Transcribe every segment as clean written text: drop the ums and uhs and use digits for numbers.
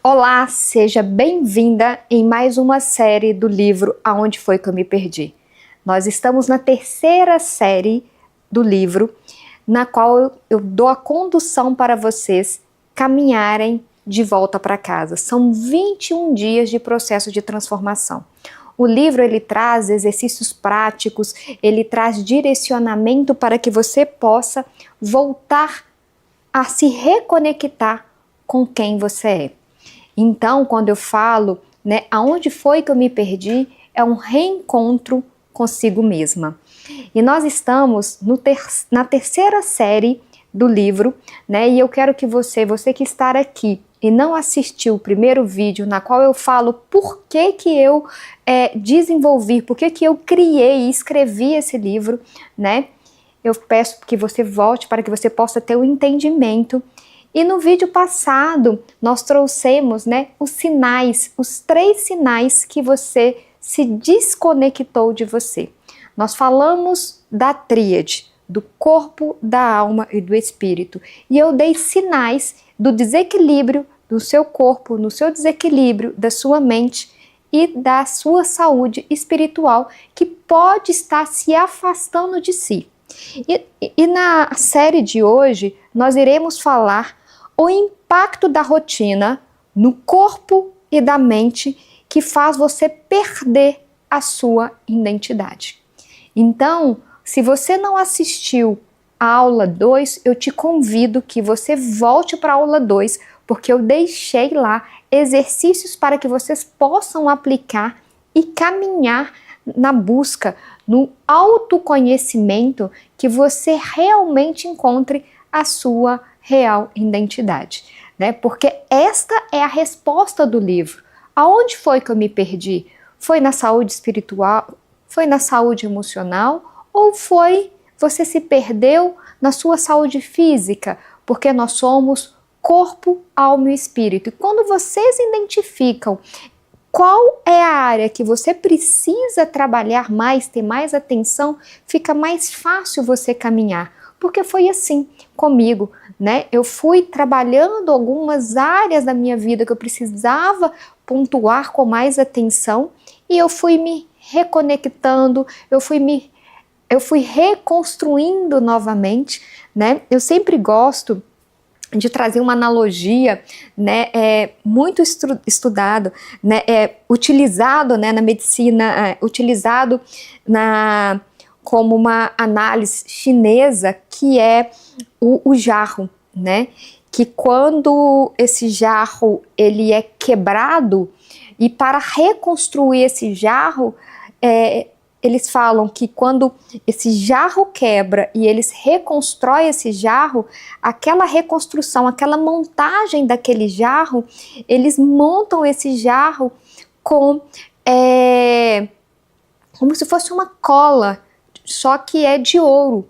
Olá, seja bem-vinda em mais uma série do livro Aonde Foi Que Eu Me Perdi. Nós estamos na terceira série do livro, na qual eu dou a condução para vocês caminharem de volta para casa. São 21 dias de processo de transformação. O livro ele traz exercícios práticos, ele traz direcionamento para que você possa voltar a se reconectar com quem você é. Então, quando eu falo, aonde foi que eu me perdi, é um reencontro consigo mesma. E nós estamos na terceira série do livro, e eu quero que você que está aqui e não assistiu o primeiro vídeo, na qual eu falo por que eu desenvolvi, por que eu criei e escrevi esse livro, eu peço que você volte para que você possa ter o entendimento. E no vídeo passado, nós trouxemos os sinais, os 3 sinais que você se desconectou de você. Nós falamos da tríade, do corpo, da alma e do espírito. E eu dei sinais do desequilíbrio do seu corpo, no seu desequilíbrio da sua mente e da sua saúde espiritual, que pode estar se afastando de si. E na série de hoje, nós iremos falar o impacto da rotina no corpo e da mente que faz você perder a sua identidade. Então, se você não assistiu a aula 2, eu te convido que você volte para a aula 2, porque eu deixei lá exercícios para que vocês possam aplicar e caminhar na busca, no autoconhecimento, que você realmente encontre a sua real identidade, Porque esta é a resposta do livro. Aonde foi que eu me perdi? Foi na saúde espiritual? Foi na saúde emocional? Ou você se perdeu na sua saúde física? Porque nós somos corpo, alma e espírito. E quando vocês identificam qual é a área que você precisa trabalhar mais, ter mais atenção, fica mais fácil você caminhar. Porque foi assim comigo, Eu fui trabalhando algumas áreas da minha vida que eu precisava pontuar com mais atenção e eu fui me reconectando, eu fui reconstruindo novamente, Eu sempre gosto de trazer uma analogia, muito estudado, utilizado, na medicina, utilizado como uma análise chinesa, que é o jarro, Que quando esse jarro ele é quebrado, e para reconstruir esse jarro, eles falam que quando esse jarro quebra e eles reconstroem esse jarro, aquela reconstrução, aquela montagem daquele jarro, eles montam esse jarro como se fosse uma cola, só que é de ouro.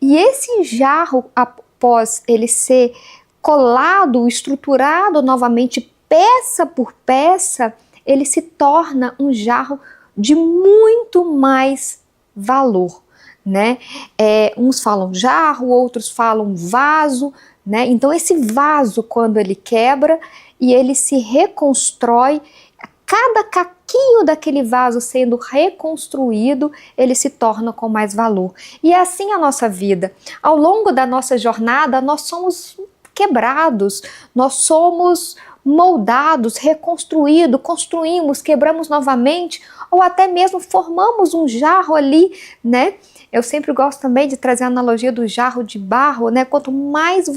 E esse jarro, após ele ser colado, estruturado novamente, peça por peça, ele se torna um jarro de muito mais valor, Uns falam jarro, outros falam vaso, Então esse vaso, quando ele quebra e ele se reconstrói, cada caquinho daquele vaso sendo reconstruído, ele se torna com mais valor. E é assim a nossa vida. Ao longo da nossa jornada, nós somos quebrados, nós somos moldados, reconstruídos, construímos, quebramos novamente, ou até mesmo formamos um jarro ali, Eu sempre gosto também de trazer a analogia do jarro de barro, Quanto mais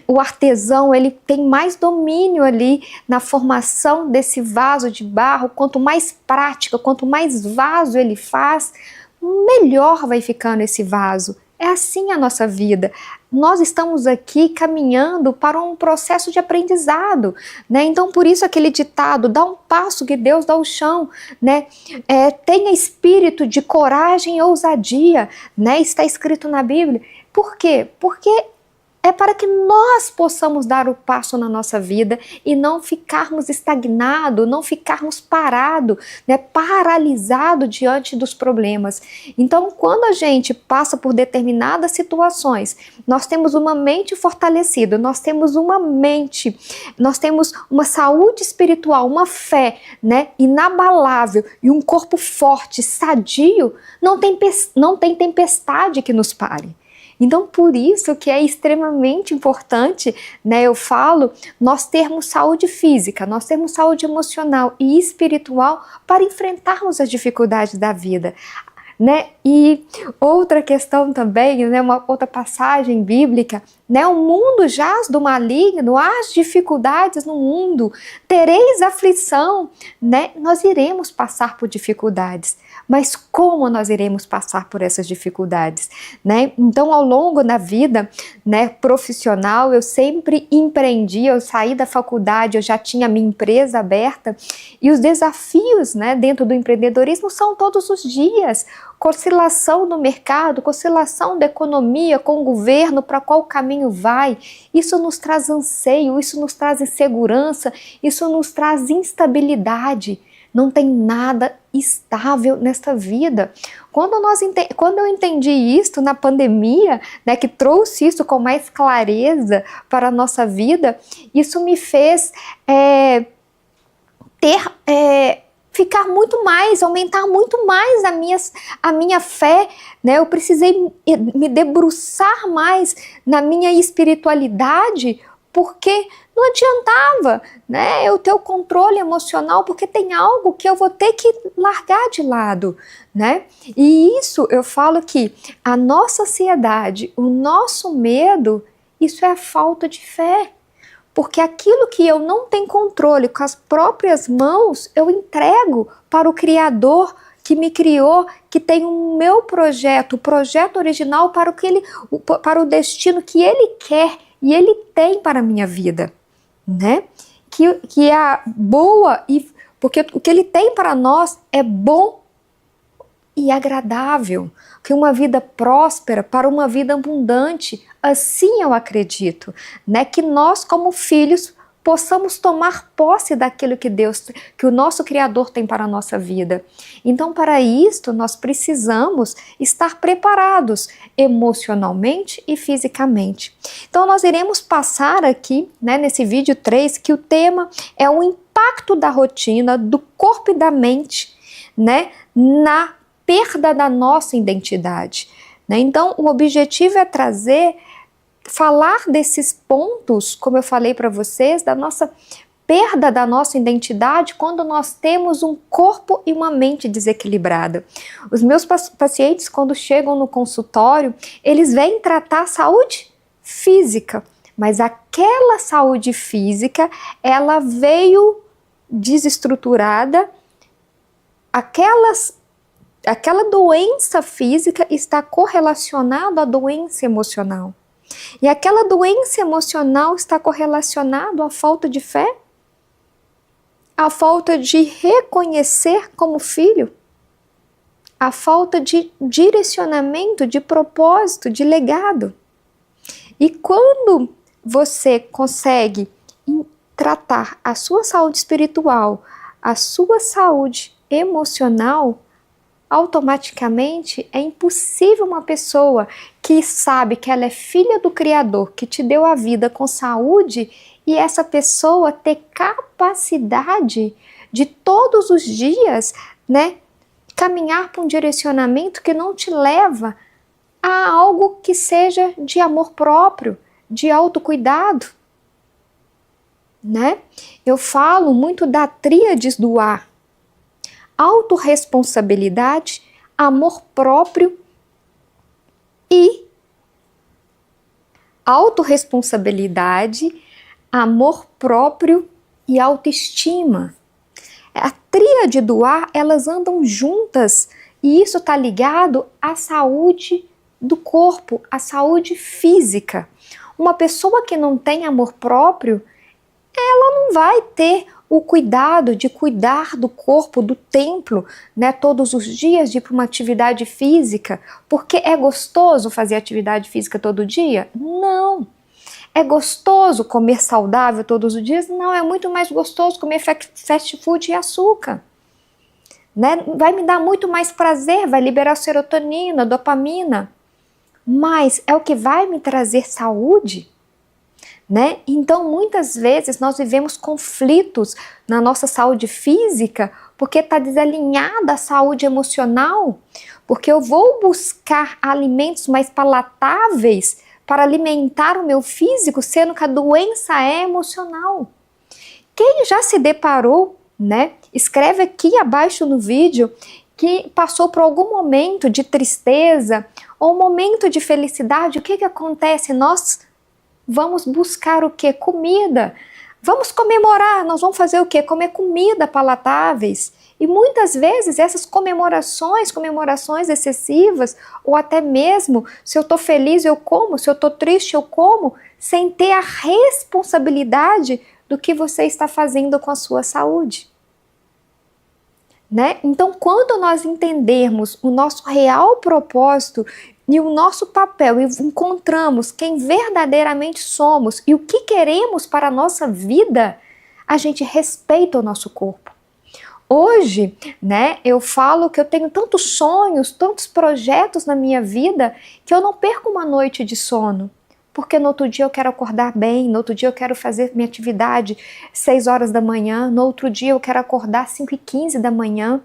o artesão, ele tem mais domínio ali na formação desse vaso de barro, quanto mais prática, quanto mais vaso ele faz, melhor vai ficando esse vaso. É assim a nossa vida. Nós estamos aqui caminhando para um processo de aprendizado, Então, por isso aquele ditado, dá um passo que Deus dá o chão, Tenha espírito de coragem e ousadia, Está escrito na Bíblia. Por quê? Porque é para que nós possamos dar o passo na nossa vida e não ficarmos estagnados, não ficarmos parados, né, paralisados diante dos problemas. Então, quando a gente passa por determinadas situações, nós temos uma mente fortalecida, nós temos uma saúde espiritual, uma fé, né, inabalável e um corpo forte, sadio, não tem tempestade que nos pare. Então, por isso que é extremamente importante, né, eu falo, nós termos saúde física, nós termos saúde emocional e espiritual para enfrentarmos as dificuldades da vida. Né? E outra questão também, né, uma outra passagem bíblica, né, o mundo jaz do maligno, há dificuldades no mundo, tereis aflição, né? Nós iremos passar por dificuldades, mas como nós iremos passar por essas dificuldades, né? Então, ao longo da vida, né, profissional, eu sempre empreendi, eu saí da faculdade, eu já tinha minha empresa aberta, e os desafios, né, dentro do empreendedorismo são todos os dias, oscilação do mercado, oscilação da economia com o governo, para qual caminho vai. Isso nos traz anseio, isso nos traz insegurança, isso nos traz instabilidade. Não tem nada estável nesta vida. Quando eu entendi isso na pandemia, né, que trouxe isso com mais clareza para a nossa vida, isso me fez ficar muito mais, aumentar muito mais a minha fé, né? Eu precisei me debruçar mais na minha espiritualidade, porque não adiantava, né, eu ter o controle emocional, porque tem algo que eu vou ter que largar de lado, né? E isso eu falo que a nossa ansiedade, o nosso medo, isso é a falta de fé. Porque aquilo que eu não tenho controle com as próprias mãos, eu entrego para o Criador que me criou, que tem o meu projeto, o projeto original para o destino que Ele quer e Ele tem para a minha vida, né? Que é boa, porque o que Ele tem para nós é bom e agradável, que uma vida próspera para uma vida abundante, assim eu acredito, né? Que nós como filhos possamos tomar posse daquilo que o nosso Criador tem para a nossa vida. Então, para isto, nós precisamos estar preparados emocionalmente e fisicamente. Então, nós iremos passar aqui, né, nesse vídeo 3, que o tema é o impacto da rotina, do corpo e da mente, né, na perda da nossa identidade, né? Então, o objetivo é falar desses pontos, como eu falei para vocês, da nossa perda da nossa identidade quando nós temos um corpo e uma mente desequilibrada. Os meus pacientes, quando chegam no consultório, eles vêm tratar saúde física, mas aquela saúde física, ela veio desestruturada, aquela doença física está correlacionada à doença emocional. E aquela doença emocional está correlacionada à falta de fé? À falta de reconhecer como filho? À falta de direcionamento, de propósito, de legado? E quando você consegue tratar a sua saúde espiritual, a sua saúde emocional, automaticamente é impossível uma pessoa que sabe que ela é filha do Criador, que te deu a vida com saúde, e essa pessoa ter capacidade de todos os dias, né, caminhar para um direcionamento que não te leva a algo que seja de amor próprio, de autocuidado, né? Eu falo muito da tríade do A: autorresponsabilidade, amor próprio e autorresponsabilidade, amor próprio e autoestima. A tríade do A, elas andam juntas e isso está ligado à saúde do corpo, à saúde física. Uma pessoa que não tem amor próprio, ela não vai ter o cuidado de cuidar do corpo, do templo, né, todos os dias, de ir para uma atividade física, porque é gostoso fazer atividade física todo dia? Não. É gostoso comer saudável todos os dias? Não, é muito mais gostoso comer fast food e açúcar. Né? Vai me dar muito mais prazer, vai liberar serotonina, dopamina, mas é o que vai me trazer saúde? Né? Então, muitas vezes nós vivemos conflitos na nossa saúde física porque está desalinhada a saúde emocional, porque eu vou buscar alimentos mais palatáveis para alimentar o meu físico, sendo que a doença é emocional. Quem já se deparou, né? Escreve aqui abaixo no vídeo que passou por algum momento de tristeza ou um momento de felicidade. O que acontece? Nós vamos buscar o quê? Comida. Vamos comemorar, nós vamos fazer o quê? Comer comida palatáveis. E muitas vezes essas comemorações excessivas, ou até mesmo, se eu estou feliz eu como, se eu estou triste eu como, sem ter a responsabilidade do que você está fazendo com a sua saúde. Né? Então, quando nós entendermos o nosso real propósito e o nosso papel, e encontramos quem verdadeiramente somos e o que queremos para a nossa vida, a gente respeita o nosso corpo. Hoje, né, eu falo que eu tenho tantos sonhos, tantos projetos na minha vida, que eu não perco uma noite de sono. Porque no outro dia eu quero acordar bem, no outro dia eu quero fazer minha atividade 6 horas da manhã, no outro dia eu quero acordar 5h15 da manhã.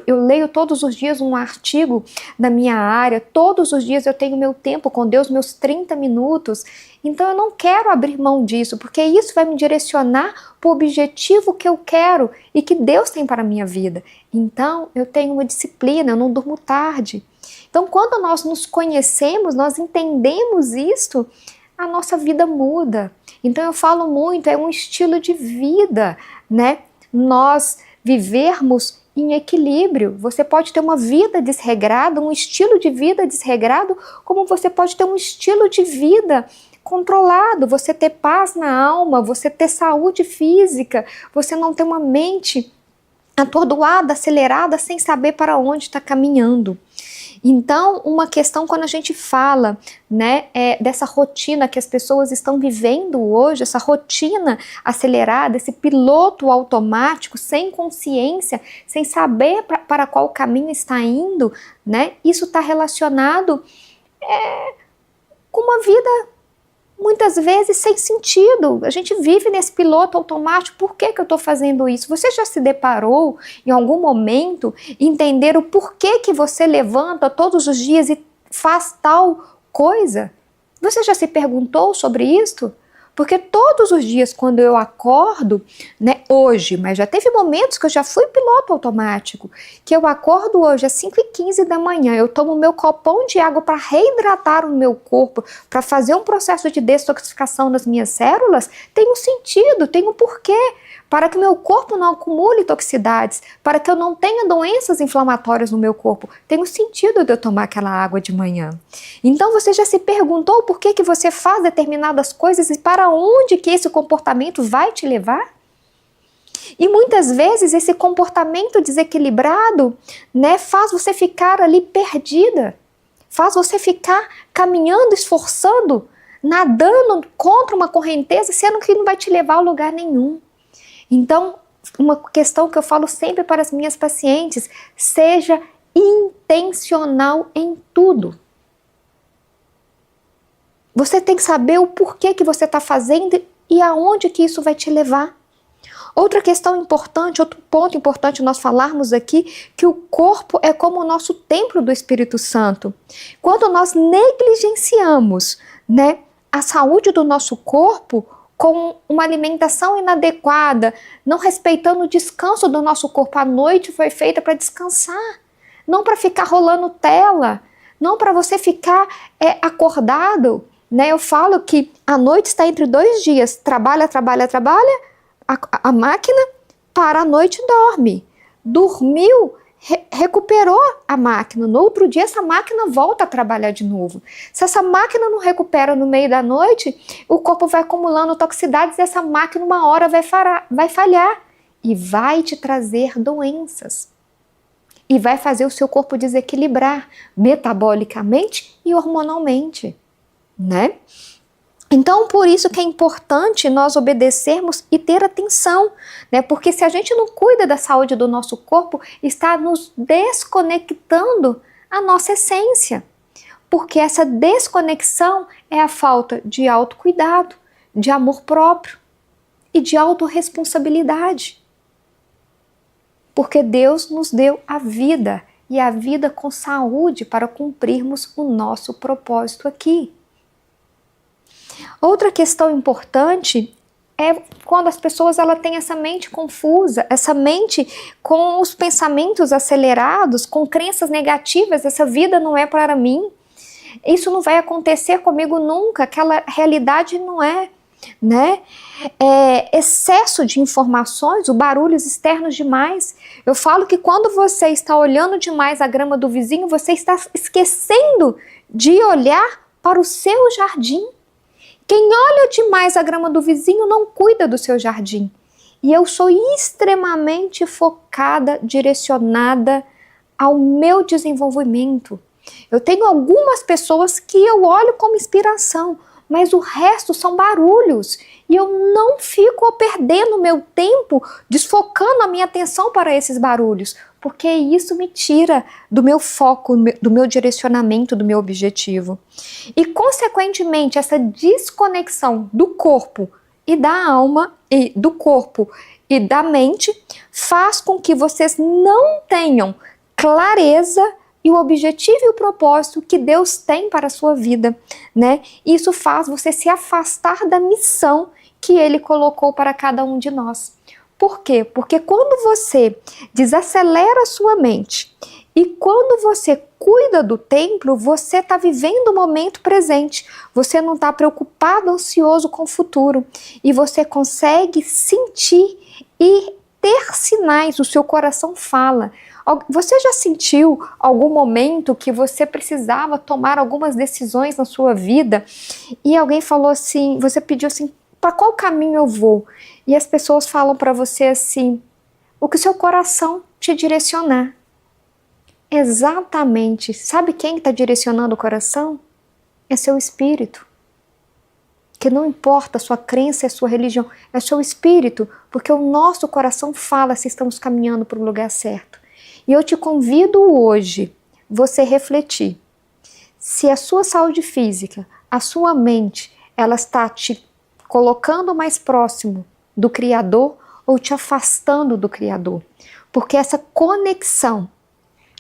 Eu leio todos os dias um artigo da minha área, todos os dias eu tenho meu tempo com Deus, meus 30 minutos. Então eu não quero abrir mão disso, porque isso vai me direcionar para o objetivo que eu quero e que Deus tem para a minha vida. Então eu tenho uma disciplina, eu não durmo tarde. Então, quando nós nos conhecemos, nós entendemos isto, a nossa vida muda. Então, eu falo muito, é um estilo de vida, né? Nós vivermos em equilíbrio. Você pode ter uma vida desregrada, um estilo de vida desregrado, como você pode ter um estilo de vida controlado, você ter paz na alma, você ter saúde física, você não ter uma mente atordoada, acelerada, sem saber para onde está caminhando. Então, uma questão quando a gente fala, né, dessa rotina que as pessoas estão vivendo hoje, essa rotina acelerada, esse piloto automático, sem consciência, sem saber para qual caminho está indo, né, isso está relacionado com uma vida muitas vezes sem sentido. A gente vive nesse piloto automático. Por que eu estou fazendo isso? Você já se deparou em algum momento entender o porquê que você levanta todos os dias e faz tal coisa? Você já se perguntou sobre isso? Porque todos os dias quando eu acordo, né, hoje, mas já teve momentos que eu já fui piloto automático, que eu acordo hoje às 5h15 da manhã, eu tomo meu copão de água para reidratar o meu corpo, para fazer um processo de detoxificação das minhas células, tem um sentido, tem um porquê, para que meu corpo não acumule toxicidades, para que eu não tenha doenças inflamatórias no meu corpo. Tem um sentido de eu tomar aquela água de manhã. Então você já se perguntou por que você faz determinadas coisas e para onde que esse comportamento vai te levar? E muitas vezes esse comportamento desequilibrado, né, faz você ficar ali perdida, faz você ficar caminhando, esforçando, nadando contra uma correnteza, sendo que não vai te levar a lugar nenhum. Então, uma questão que eu falo sempre para as minhas pacientes, seja intencional em tudo. Você tem que saber o porquê que você está fazendo e aonde que isso vai te levar. Outra questão importante, outro ponto importante nós falarmos aqui, que o corpo é como o nosso templo do Espírito Santo. Quando nós negligenciamos, né, a saúde do nosso corpo, com uma alimentação inadequada, não respeitando o descanso do nosso corpo. A noite foi feita para descansar, não para ficar rolando tela, não para você ficar acordado. Né? Eu falo que a noite está entre 2 dias, trabalha, a máquina, para a noite dorme. Dormiu, recuperou a máquina. No outro dia, essa máquina volta a trabalhar de novo. Se essa máquina não recupera no meio da noite, o corpo vai acumulando toxicidades e essa máquina uma hora vai falhar e vai te trazer doenças. E vai fazer o seu corpo desequilibrar metabolicamente e hormonalmente, né? Então, por isso que é importante nós obedecermos e ter atenção, né? Porque se a gente não cuida da saúde do nosso corpo, está nos desconectando a nossa essência. Porque essa desconexão é a falta de autocuidado, de amor próprio e de autorresponsabilidade. Porque Deus nos deu a vida, e a vida com saúde para cumprirmos o nosso propósito aqui. Outra questão importante é quando as pessoas têm essa mente confusa, essa mente com os pensamentos acelerados, com crenças negativas, essa vida não é para mim, isso não vai acontecer comigo nunca, aquela realidade não é, né? Excesso de informações, o barulhos externos demais. Eu falo que quando você está olhando demais a grama do vizinho, você está esquecendo de olhar para o seu jardim. Quem olha demais a grama do vizinho não cuida do seu jardim. E eu sou extremamente focada, direcionada ao meu desenvolvimento. Eu tenho algumas pessoas que eu olho como inspiração, mas o resto são barulhos. E eu não fico perdendo meu tempo, desfocando a minha atenção para esses barulhos, porque isso me tira do meu foco, do meu direcionamento, do meu objetivo. E, consequentemente, essa desconexão do corpo e da alma, e do corpo e da mente, faz com que vocês não tenham clareza e o objetivo e o propósito que Deus tem para a sua vida, né? Isso faz você se afastar da missão que Ele colocou para cada um de nós. Por quê? Porque quando você desacelera a sua mente e quando você cuida do templo, você está vivendo o momento presente. Você não está preocupado, ansioso com o futuro. E você consegue sentir e ter sinais, o seu coração fala. Você já sentiu algum momento que você precisava tomar algumas decisões na sua vida e alguém falou assim, você pediu assim, para qual caminho eu vou? E as pessoas falam para você assim, o que o seu coração te direcionar. Exatamente. Sabe quem está direcionando o coração? É seu espírito. Que não importa a sua crença, a sua religião, é seu espírito, porque o nosso coração fala se estamos caminhando para o lugar certo. E eu te convido hoje, você refletir, se a sua saúde física, a sua mente, ela está te colocando mais próximo do Criador ou te afastando do Criador. Porque essa conexão,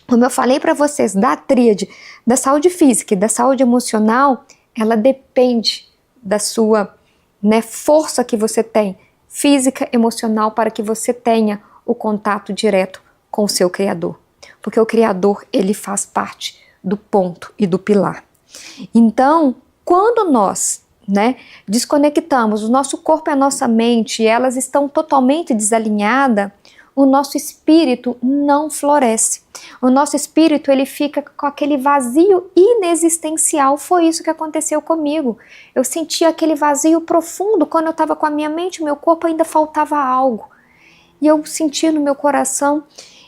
como eu falei para vocês, da tríade, da saúde física e da saúde emocional, ela depende da sua, né, força que você tem, física, emocional, para que você tenha o contato direto com o seu Criador. Porque o Criador, ele faz parte do ponto e do pilar. Então, quando nós, né, desconectamos o nosso corpo e a nossa mente e elas estão totalmente desalinhadas, o nosso espírito não floresce. O nosso espírito, ele fica com aquele vazio inexistencial. Foi isso que aconteceu comigo. Eu sentia aquele vazio profundo quando eu estava com a minha mente, meu corpo ainda faltava algo. E eu senti no meu coração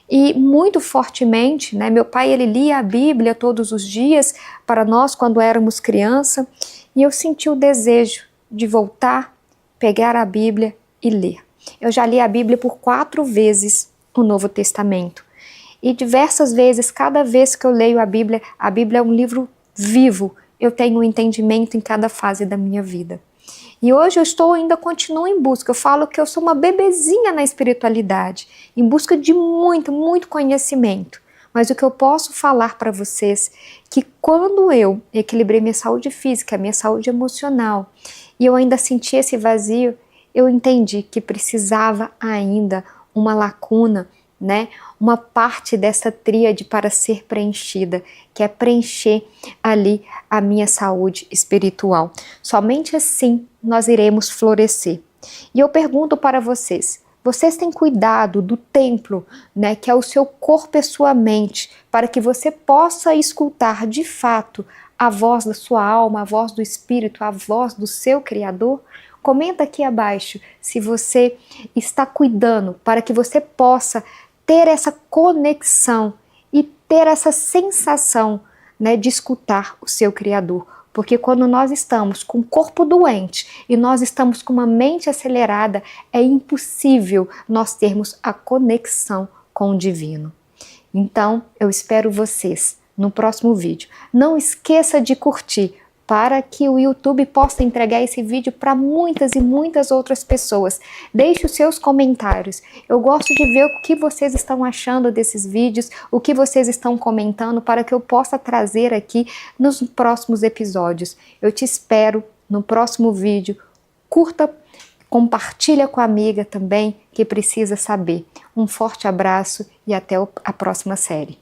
e muito fortemente, né? Meu pai, ele lia a Bíblia todos os dias para nós quando éramos criança, e eu senti o desejo de voltar, pegar a Bíblia e ler. Eu já li a Bíblia por 4 vezes, o Novo Testamento. E diversas vezes, cada vez que eu leio a Bíblia é um livro vivo. Eu tenho um entendimento em cada fase da minha vida. E hoje eu continuo em busca. Eu falo que eu sou uma bebezinha na espiritualidade, em busca de muito, muito conhecimento. Mas o que eu posso falar para vocês, que quando eu equilibrei minha saúde física, minha saúde emocional, e eu ainda senti esse vazio, eu entendi que precisava ainda uma lacuna, né? Uma parte dessa tríade para ser preenchida, que é preencher ali a minha saúde espiritual. Somente assim nós iremos florescer. E eu pergunto para vocês, vocês têm cuidado do templo, né, que é o seu corpo e a sua mente, para que você possa escutar de fato a voz da sua alma, a voz do Espírito, a voz do seu Criador? Comenta aqui abaixo se você está cuidando para que você possa ter essa conexão e ter essa sensação, né, de escutar o seu Criador. Porque quando nós estamos com o corpo doente e nós estamos com uma mente acelerada, é impossível nós termos a conexão com o divino. Então, eu espero vocês no próximo vídeo. Não esqueça de curtir, para que o YouTube possa entregar esse vídeo para muitas e muitas outras pessoas. Deixe os seus comentários. Eu gosto de ver o que vocês estão achando desses vídeos, o que vocês estão comentando, para que eu possa trazer aqui nos próximos episódios. Eu te espero no próximo vídeo. Curta, compartilha com a amiga também que precisa saber. Um forte abraço e até a próxima série.